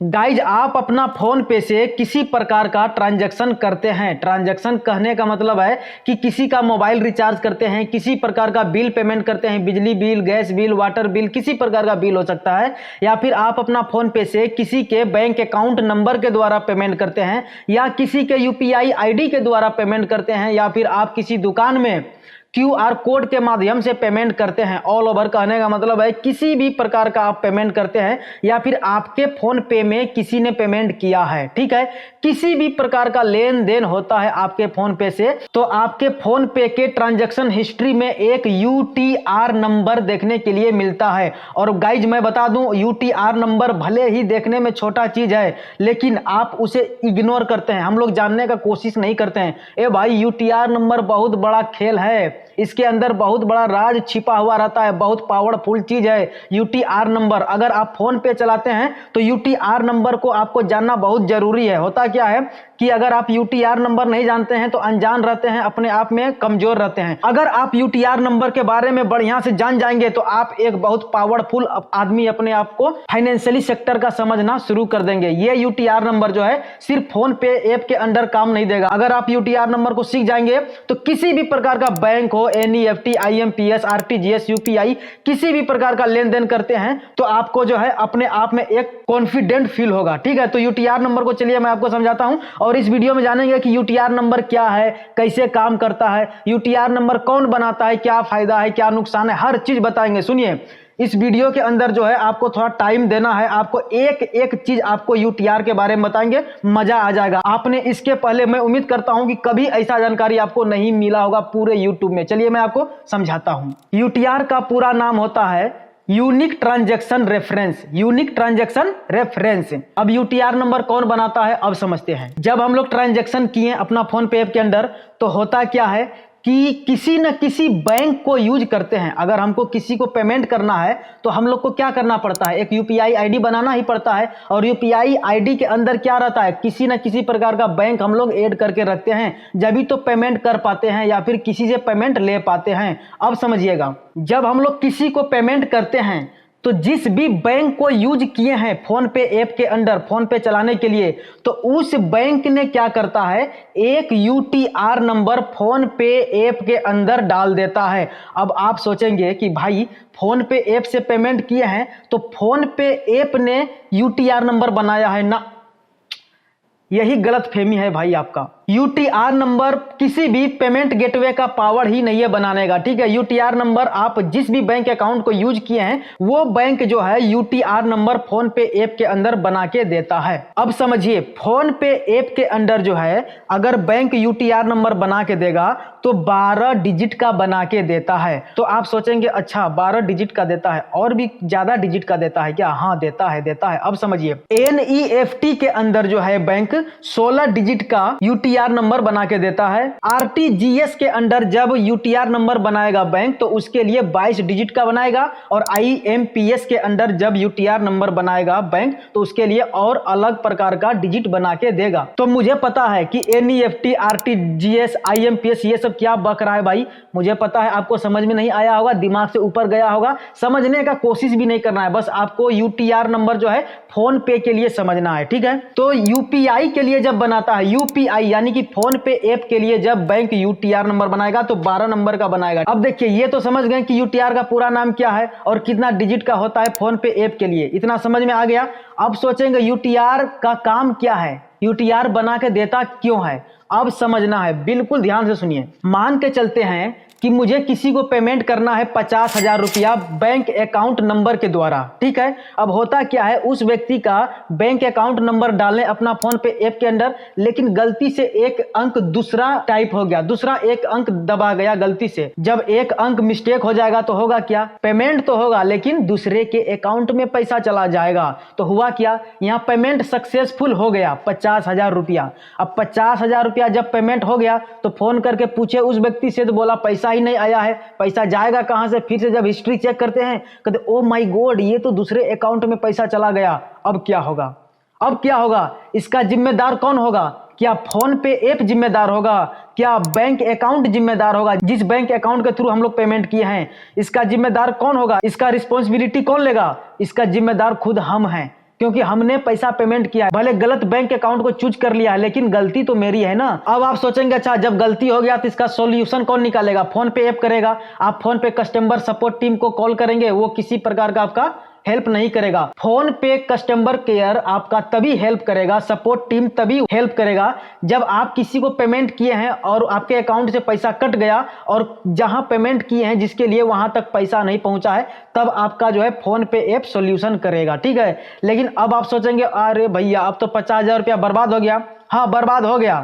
Guys, आप अपना phone पे से किसी प्रकार का ट्रांजैक्शन करते हैं। ट्रांजैक्शन कहने का मतलब है कि किसी का मोबाइल रिचार्ज करते हैं, किसी प्रकार का बिल पेमेंट करते हैं, बिजली bill, gas bill, water bill, किसी प्रकार का बिल हो सकता है। या फिर आप अपना फोन पे से किसी के बैंक अकाउंट नंबर के द्वारा पेमेंट करते हैं, या किसी के यूपीआई आईडी के द्वारा पेमेंट करते हैं, या फिर आप किसी दुकान में QR कोड के माध्यम से पेमेंट करते हैं। ऑल ओवर कहने का मतलब है किसी भी प्रकार का आप पेमेंट करते हैं, या फिर आपके फोन पे में किसी ने पेमेंट किया है, ठीक है। किसी भी प्रकार का लेन देन होता है आपके फोन पे से, तो आपके फोन पे के ट्रांजैक्शन हिस्ट्री में एक UTR नंबर देखने के लिए मिलता है। और गाइज, मैं बता दूं, UTR नंबर भले ही देखने में छोटा चीज है, लेकिन आप उसे इग्नोर करते हैं। हम लोग जानने का कोशिश नहीं करते हैं। ए भाई, UTR नंबर बहुत बड़ा खेल है, इसके अंदर बहुत बड़ा राज छिपा हुआ रहता है, बहुत पावरफुल चीज है UTR नंबर। अगर आप फोन पे चलाते हैं तो UTR नंबर को आपको जानना बहुत जरूरी है। होता क्या है कि अगर आप UTR नंबर नहीं जानते हैं तो अनजान रहते हैं, अपने आप में कमजोर रहते हैं। अगर आप UTR नंबर के बारे में बढ़िया से जान जाएंगे तो आप एक बहुत पावरफुल आदमी, अपने आप को फाइनेंशियली सेक्टर का समझना शुरू कर देंगे। ये UTR नंबर जो है सिर्फ फोन पे ऐप के अंदर काम नहीं देगा। अगर आप UTR नंबर को सीख जाएंगे तो किसी भी प्रकार का बैंक हो, NEFT, IMPS, RTGS, UPI, किसी भी प्रकार का लेन देन करते हैं तो आपको जो है अपने आप में एक कॉन्फिडेंट फील होगा, ठीक है। तो UTR नंबर को चलिए मैं आपको समझाता हूं, और इस वीडियो में जानेंगे कि UTR नंबर क्या है, कैसे काम करता है, UTR नंबर कौन बनाता है, क्या फायदा है, क्या नुकसान है, हर चीज बताएंगे। सुनिए, इस वीडियो के अंदर जो है आपको थोड़ा टाइम देना है, आपको एक एक चीज आपको UTR के बारे में बताएंगे, मजा आ जाएगा। आपने इसके पहले, मैं उम्मीद करता हूं कि कभी ऐसा जानकारी आपको नहीं मिला होगा पूरे YouTube में। चलिए मैं आपको समझाता हूं। UTR का पूरा नाम होता है unique transaction reference. Unique transaction reference. अब UTR नंबर कौन बनाता है, अब समझते हैं। जब हम लोग ट्रांजैक्शन किए अपना फोन पे ऐप के अंदर, तो होता क्या है कि किसी न किसी बैंक को यूज करते हैं। अगर हमको किसी को पेमेंट करना है तो हम लोग को क्या करना पड़ता है, एक UPI आईडी बनाना ही पड़ता है। और UPI आईडी के अंदर क्या रहता है, किसी न किसी प्रकार का बैंक हम लोग ऐड करके रखते हैं, जब भी तो पेमेंट कर पाते हैं या फिर किसी से पेमेंट ले पाते हैं। अब समझिएगा, जब हम लोग किसी को पेमेंट करते हैं तो जिस भी बैंक को यूज किए हैं फोन पे ऐप के अंदर, फोन पे चलाने के लिए, तो उस बैंक ने क्या करता है, एक UTR नंबर फोन पे ऐप के अंदर डाल देता है। अब आप सोचेंगे कि भाई, फोन पे ऐप से पेमेंट किए हैं तो फोन पे ऐप ने UTR नंबर बनाया है ना, यही गलत फहमी है भाई आपका। UTR नंबर किसी भी पेमेंट गेटवे का पावर ही नहीं है बनाने का, ठीक है। UTR नंबर आप जिस भी बैंक अकाउंट को यूज किए हैं वो बैंक जो है UTR नंबर फोन पे ऐप के अंदर बना के देता है। अब समझिए, फोन पे ऐप के अंदर जो है अगर बैंक UTR नंबर बना के देगा तो 12 डिजिट का बना के देता है। तो आप सोचेंगे अच्छा 12 डिजिट का देता है, और भी ज्यादा डिजिट का देता है क्या? हाँ, देता है। अब समझिए, NEFT के अंदर जो है बैंक 16 डिजिट का UTR नंबर बना के देता है। RTGS के अंदर जब UTR नंबर बनाएगा बैंक तो उसके लिए 22 डिजिट का बनाएगा, और IMPS के अंदर जब UTR नंबर बनाएगा बैंक तो उसके लिए और अलग प्रकार का डिजिट बना के देगा। तो मुझे पता है कि NEFT, RTGS, IMPS ये सब क्या बक रहा है भाई, मुझे पता है आपको समझ में नहीं आया होगा, दिमाग से ऊपर गया होगा, समझने का कोशिश भी नहीं करना है, बस आपको UTR नंबर जो है फोन पे के लिए समझना है, ठीक है। तो UPI के लिए जब बनाता है, UPI यानी कि फोन पे ऐप के लिए जब बैंक UTR नंबर बनाएगा तो 12 नंबर का बनाएगा। अब देखिए, ये तो समझ गए कि UTR का पूरा नाम क्या है और कितना डिजिट का होता है फोन पे ऐप के लिए, इतना समझ में आ गया। अब सोचेंगे UTR का काम क्या है, UTR बना के देता क्यों है, अब समझना है, बिल्कुल ध्यान से सुनिए। मान के चलते हैं कि मुझे किसी को पेमेंट करना है 50,000 रुपया बैंक अकाउंट नंबर के द्वारा, ठीक है। अब होता क्या है, उस व्यक्ति का बैंक अकाउंट नंबर डालें अपना फोन पे ऐप के अंदर, लेकिन गलती से एक अंक दूसरा टाइप हो गया, दूसरा एक अंक दबा गया गलती से। जब एक अंक मिस्टेक हो जाएगा तो होगा क्या, पेमेंट तो होगा लेकिन दूसरे के अकाउंट में पैसा चला जाएगा। तो हुआ क्या, यहाँ पेमेंट सक्सेसफुल हो गया 50,000 रुपया। अब 50,000 रुपया जब पेमेंट हो गया तो फोन करके पूछे उस व्यक्ति से, तो बोला पैसा ही नहीं आया है, पैसा जाएगा कहां से। फिर से जब हिस्ट्री चेक करते हैं, कहते ओ माय गॉड, ये तो दूसरे अकाउंट में पैसा चला गया। अब क्या होगा, अब क्या होगा, इसका जिम्मेदार कौन होगा? क्या फोन पे ऐप जिम्मेदार होगा? क्या बैंक अकाउंट जिम्मेदार होगा? जिस बैंक अकाउंट के थ्रू हम लोग पेमेंट किए हैं, इसका जिम्मेदार कौन होगा? इसका रिस्पॉन्सिबिलिटी कौन लेगा? इसका जिम्मेदार खुद हम हैं। क्योंकि हमने पैसा पेमेंट किया है, भले गलत बैंक अकाउंट को चूज कर लिया है लेकिन गलती तो मेरी है ना। अब आप सोचेंगे अच्छा जब गलती हो गया तो इसका सॉल्यूशन कौन निकालेगा, फोन पे ऐप करेगा। आप फोन पे कस्टमर सपोर्ट टीम को कॉल करेंगे, वो किसी प्रकार का आपका हेल्प नहीं करेगा। फोन पे कस्टमर केयर आपका तभी हेल्प करेगा, सपोर्ट टीम तभी हेल्प करेगा जब आप किसी को पेमेंट किए हैं और आपके अकाउंट से पैसा कट गया और जहां पेमेंट किए हैं जिसके लिए वहां तक पैसा नहीं पहुंचा है, तब आपका जो है फोन पे ऐप सॉल्यूशन करेगा, ठीक है। लेकिन अब आप सोचेंगे अरे भैया अब तो 50,000 रुपया बर्बाद हो गया। हाँ बर्बाद हो गया,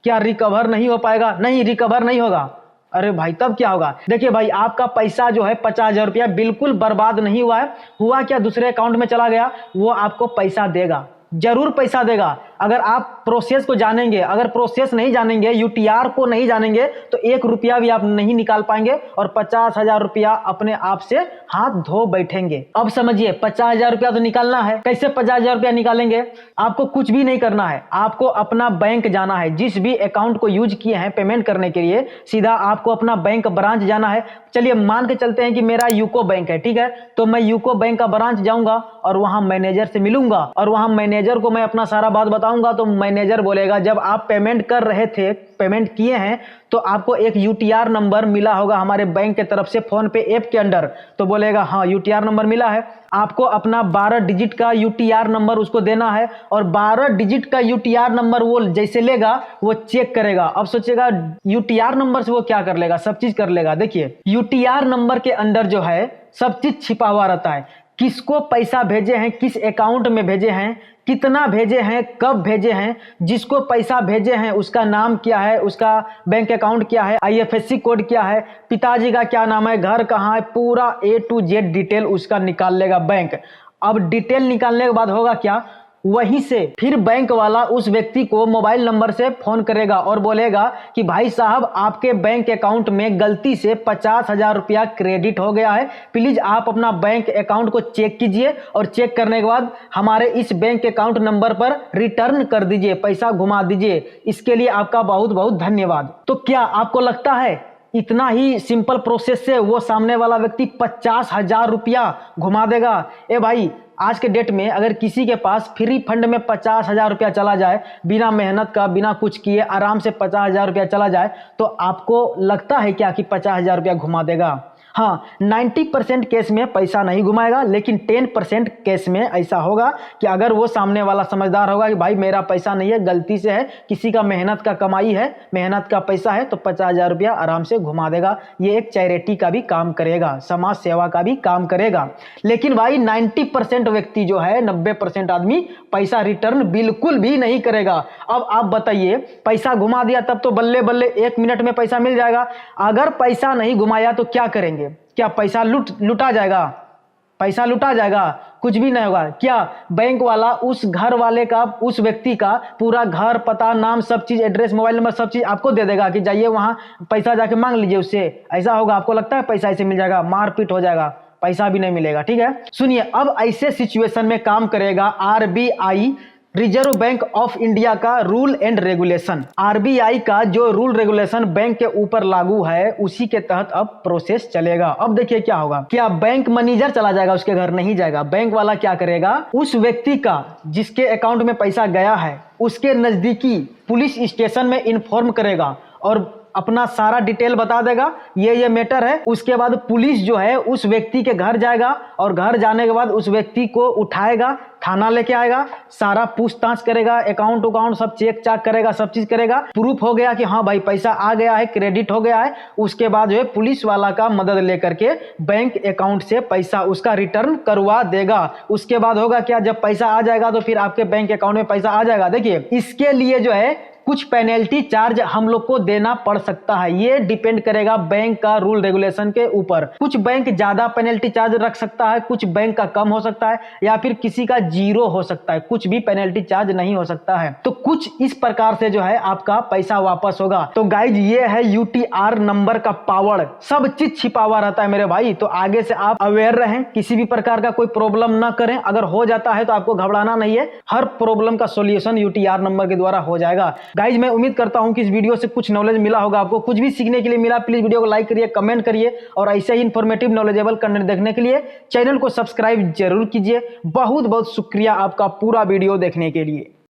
क्या रिकवर नहीं हो पाएगा? नहीं, रिकवर नहीं होगा। अरे भाई तब क्या होगा? देखिए भाई आपका पैसा जो है 50,000 रुपया बिल्कुल बर्बाद नहीं हुआ है। हुआ क्या, दूसरे अकाउंट में चला गया, वो आपको पैसा देगा, जरूर पैसा देगा। अगर आप प्रोसेस को जानेंगे, अगर प्रोसेस नहीं जानेंगे, यूटीआर को नहीं जानेंगे तो 1 रुपया भी आप नहीं निकाल पाएंगे और 50,000 रुपया अपने आप से हाथ धो बैठेंगे। अब समझिए 50,000 रुपया तो निकालना है, कैसे 50,000 रुपया निकालेंगे? आपको कुछ भी नहीं करना है, आपको अपना बैंक जाना है, जिस भी अकाउंट को यूज किए हैं पेमेंट करने के लिए, सीधा आपको अपना बैंक ब्रांच जाना है। चलिए मान के चलते हैं कि मेरा यूको बैंक है, ठीक है, तो मैं यूको बैंक का ब्रांच जाऊंगा और वहां मैनेजर से मिलूंगा और वहां मैनेजर को मैं अपना सारा बात बताऊंगा। तो मैनेजर बोलेगा जब आप पेमेंट कर रहे थे, पेमेंट किए हैं, तो आपको एक यूटीआर नंबर मिला होगा हमारे बैंक की तरफ से फोन पे ऐप के अंडर। तो बोलेगा हाँ यूटीआर नंबर मिला है। आपको अपना 12 डिजिट का यूटीआर नंबर उसको देना है और 12 डिजिट का यूटीआर नंबर वो जैसे लेगा वो चेक करेगा। अब सोचेगा यूटीआर नंबर से वो क्या कर लेगा, सब चीज कर लेगा। देखिए यूटीआर नंबर के अंदर जो है सब चीज छिपा हुआ रहता है, किसको पैसा भेजे हैं, किस अकाउंट में भेजे हैं, कितना भेजे हैं, कब भेजे हैं, जिसको पैसा भेजे हैं उसका नाम क्या है, उसका बैंक अकाउंट क्या है, आईएफएससी कोड क्या है, पिताजी का क्या नाम है, घर कहाँ है, पूरा A to Z डिटेल उसका निकाल लेगा बैंक। अब डिटेल निकालने के बाद होगा क्या, वहीं से फिर बैंक वाला उस व्यक्ति को मोबाइल नंबर से फोन करेगा और बोलेगा कि भाई साहब आपके बैंक अकाउंट में गलती से 50,000 रुपया क्रेडिट हो गया है, प्लीज आप अपना बैंक अकाउंट को चेक कीजिए और चेक करने के बाद हमारे इस बैंक अकाउंट नंबर पर रिटर्न कर दीजिए, पैसा घुमा दीजिए, इसके लिए आपका बहुत बहुत धन्यवाद। तो क्या आपको लगता है इतना ही सिंपल प्रोसेस से वो सामने वाला व्यक्ति 50,000 रुपया घुमा देगा? ए भाई आज के डेट में अगर किसी के पास फ्री फंड में 50,000 रुपया चला जाए, बिना मेहनत का, बिना कुछ किए आराम से 50,000 रुपया चला जाए, तो आपको लगता है क्या कि 50,000 रुपया घुमा देगा? हाँ 90% केस में पैसा नहीं घुमाएगा, लेकिन 10% केस में ऐसा होगा कि अगर वो सामने वाला समझदार होगा कि भाई मेरा पैसा नहीं है, गलती से है, किसी का मेहनत का कमाई है, मेहनत का पैसा है, तो 50,000 रुपया आराम से घुमा देगा। ये एक चैरिटी का भी काम करेगा, समाज सेवा का भी काम करेगा। लेकिन भाई 90% व्यक्ति जो है, 90% आदमी पैसा रिटर्न बिल्कुल भी नहीं करेगा। अब आप बताइए, पैसा घुमा दिया तब तो बल्ले बल्ले 1 मिनट में पैसा मिल जाएगा, अगर पैसा नहीं घुमाया तो क्या करेंगे? क्या पैसा लुटा जाएगा? पैसा लुटा जाएगा? कुछ भी नहीं होगा। क्या बैंक वाला उस घर वाले का, उस व्यक्ति का पूरा घर, पता, नाम, सब चीज, एड्रेस, मोबाइल नंबर, सब चीज आपको दे देगा कि जाइए वहां पैसा जाके मांग लीजिए उससे? ऐसा होगा? आपको लगता है पैसा ऐसे मिल जाएगा? मारपीट हो जाएगा, पैसा भी नहीं मिलेगा, ठीक है। सुनिए, अब ऐसे सिचुएशन में काम करेगा RBI, reserve bank of India का रूल एंड रेगुलेशन। आरबीआई का जो रूल रेगुलेशन बैंक के ऊपर लागू है, उसी के तहत अब प्रोसेस चलेगा। अब देखिए क्या होगा, क्या बैंक मैनेजर चला जाएगा उसके घर? नहीं जाएगा। बैंक वाला क्या करेगा, उस व्यक्ति का जिसके अकाउंट में पैसा गया है उसके नजदीकी पुलिस स्टेशन में इन्फॉर्म करेगा और अपना सारा डिटेल बता देगा, ये मैटर है। उसके बाद पुलिस जो है उस व्यक्ति के घर जाएगा और घर जाने के बाद उस व्यक्ति को उठाएगा, थाना लेके आएगा, सारा पूछताछ करेगा, अकाउंट उकाउंट सब चेक चाक करेगा, सब चीज करेगा। प्रूफ हो गया कि हाँ भाई पैसा आ गया है, क्रेडिट हो गया है, उसके बाद जो है पुलिस वाला का मदद लेकर के बैंक अकाउंट से पैसा उसका रिटर्न करवा देगा। उसके बाद होगा क्या, जब पैसा आ जाएगा तो फिर आपके बैंक अकाउंट में पैसा आ जाएगा। देखिए इसके लिए जो है कुछ पेनल्टी चार्ज हम लोग को देना पड़ सकता है, ये डिपेंड करेगा बैंक का रूल रेगुलेशन के ऊपर। कुछ बैंक ज्यादा पेनल्टी चार्ज रख सकता है, कुछ बैंक का कम हो सकता है, या फिर किसी का 0 हो सकता है, कुछ भी पेनल्टी चार्ज नहीं हो सकता है। तो कुछ इस प्रकार से जो है आपका पैसा वापस होगा। तो गाइज ये है यूटीआर नंबर का पावर, सब चीज छिपा हुआ रहता है मेरे भाई। तो आगे से आप अवेयर रहें, किसी भी प्रकार का कोई प्रॉब्लम ना करें। अगर हो जाता है तो आपको घबराना नहीं है, हर प्रॉब्लम का सोल्यूशन यूटीआर नंबर के द्वारा हो जाएगा। गाइज मैं उम्मीद करता हूं कि इस वीडियो से कुछ नॉलेज मिला होगा, आपको कुछ भी सीखने के लिए मिला। प्लीज वीडियो को लाइक करिए, कमेंट करिए और ऐसे ही इन्फॉर्मेटिव नॉलेजेबल कंटेंट देखने के लिए चैनल को सब्सक्राइब जरूर कीजिए। बहुत बहुत शुक्रिया आपका पूरा वीडियो देखने के लिए।